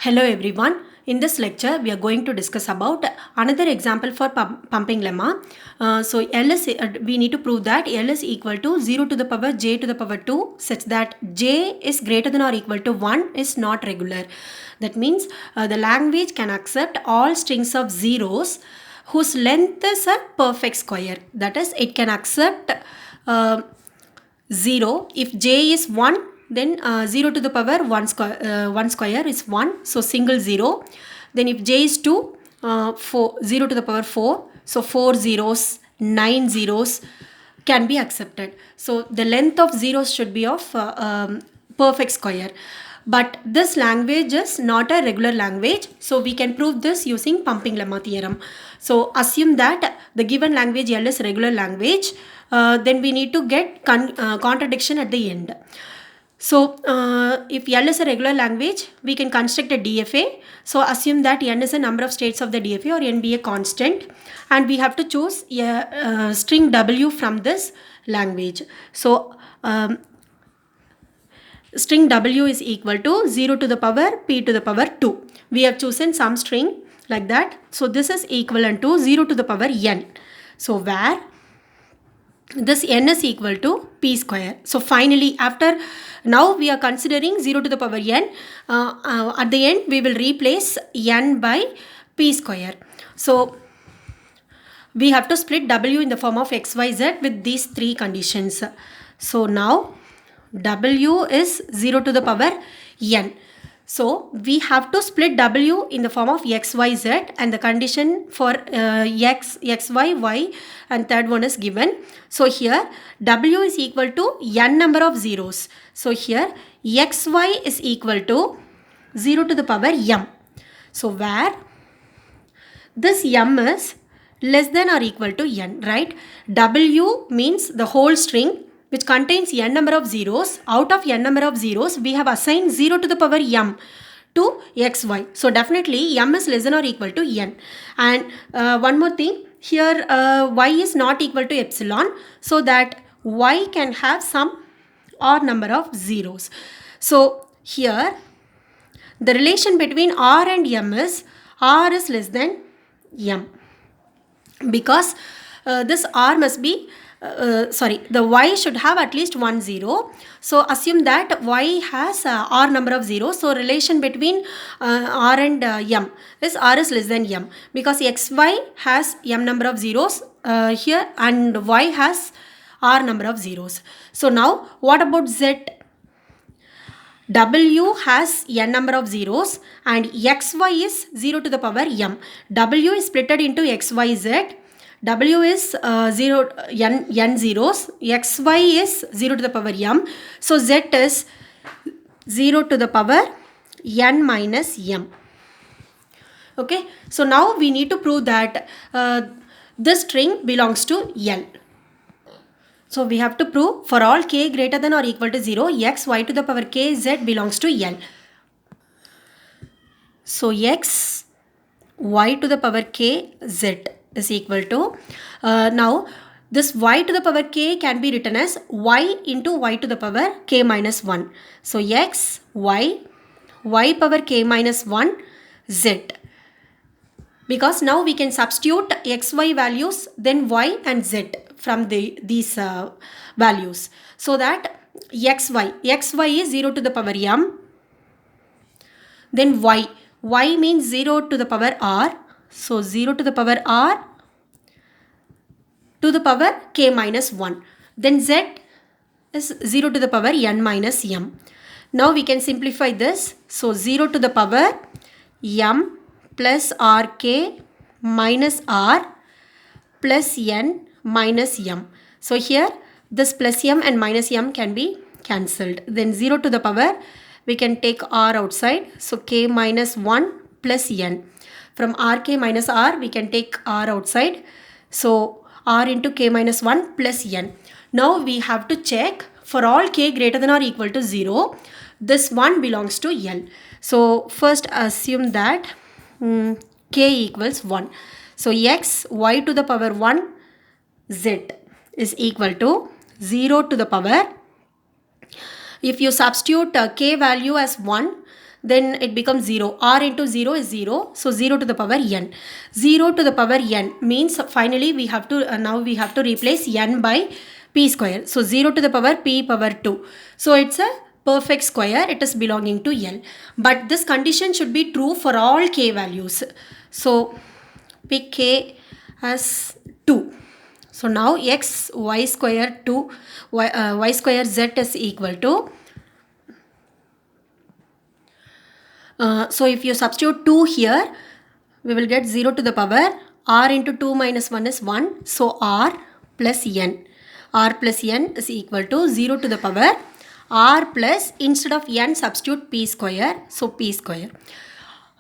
Hello everyone. In this lecture, we are going to discuss about another example for pumping lemma. So L is, we need to prove that L is equal to 0 to the power j to the power 2 such that j is greater than or equal to 1 is not regular. That means the language can accept all strings of zeros whose length is a perfect square. That is, it can accept 0 if j is 1, then 0 to the power 1 square is 1, so single 0. Then if j is 2, 0 to the power 4, so 4 zeros, 9 zeros can be accepted. So the length of zeros should be of perfect square. But this language is not a regular language, so we can prove this using pumping lemma theorem. So assume that the given language L is regular language, then we need to get contradiction at the end. So if L is a regular language, we can construct a DFA. So assume that N is a number of states of the DFA or N be a constant, and we have to choose a string W from this language. So string W is equal to 0 to the power P to the power 2. We have chosen some string like that. So this is equivalent to 0 to the power N. So where this N is equal to P square. So finally, after now we are considering 0 to the power N. At the end we will replace N by P square. So we have to split W in the form of XYZ with these three conditions. So now W is 0 to the power N. So we have to split W in the form of XYZ, and the condition for X, XY, Y and third one is given. So here W is equal to N number of zeros. So here XY is equal to 0 to the power M. So where this M is less than or equal to N, right? W means the whole string which contains N number of zeros. Out of N number of zeros, we have assigned 0 to the power M to XY. So definitely M is less than or equal to N. And one more thing, here Y is not equal to epsilon, so that Y can have some R number of zeros. So here the relation between R and M is R is less than M, because this R must be the Y should have at least 1 0. So assume that Y has R number of zeros. So relation between R and M is R is less than M, because XY has M number of zeros here and Y has R number of zeros. So now what about Z? W has N number of zeros and XY is 0 to the power M. W is splitted into XYZ. W is 0 n zeros, XY is 0 to the power M. So Z is 0 to the power N minus M. Okay, so now we need to prove that this string belongs to L. So we have to prove for all k greater than or equal to 0, x y to the power k z belongs to L. So x y to the power k z is equal to, now this y to the power k can be written as y into y to the power k minus 1. So x, y power k minus 1, z. Because now we can substitute xy values, then y and z from these values. So that xy is 0 to the power m, then y means 0 to the power r. So 0 to the power r to the power k minus 1. Then z is 0 to the power n minus m. Now we can simplify this. So 0 to the power m plus rk minus r plus n minus m. So here this plus m and minus m can be cancelled. Then 0 to the power, we can take r outside. So k minus 1 plus n. From rk minus r, we can take r outside. So r into k minus 1 plus n. Now we have to check for all k greater than or equal to 0, this one belongs to L. So first assume that k equals 1. So x y to the power 1 z is equal to 0 to the power. If you substitute k value as 1, then it becomes 0. R into 0 is 0. So 0 to the power n. 0 to the power n means finally we have to, now we have to replace n by p square. So 0 to the power p power 2. So it's a perfect square. It is belonging to L. But this condition should be true for all k values. So pick k as 2. So now x y square 2 y square z is equal to so if you substitute 2 here, we will get 0 to the power r into 2 minus 1 is 1. So r plus n. R plus n is equal to 0 to the power r plus, instead of n substitute p square. So p square.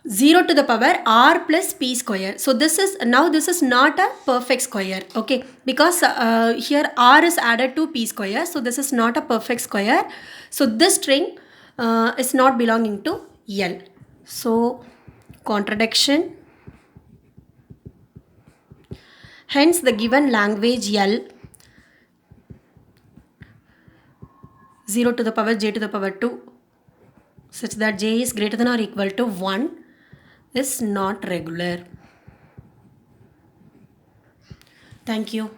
0 to the power r plus p square. So this is, now this is not a perfect square, okay, because here r is added to p square. So this is not a perfect square. So this string is not belonging to L. So contradiction. Hence the given language L 0 to the power j to the power 2 such that j is greater than or equal to 1 is not regular. Thank you.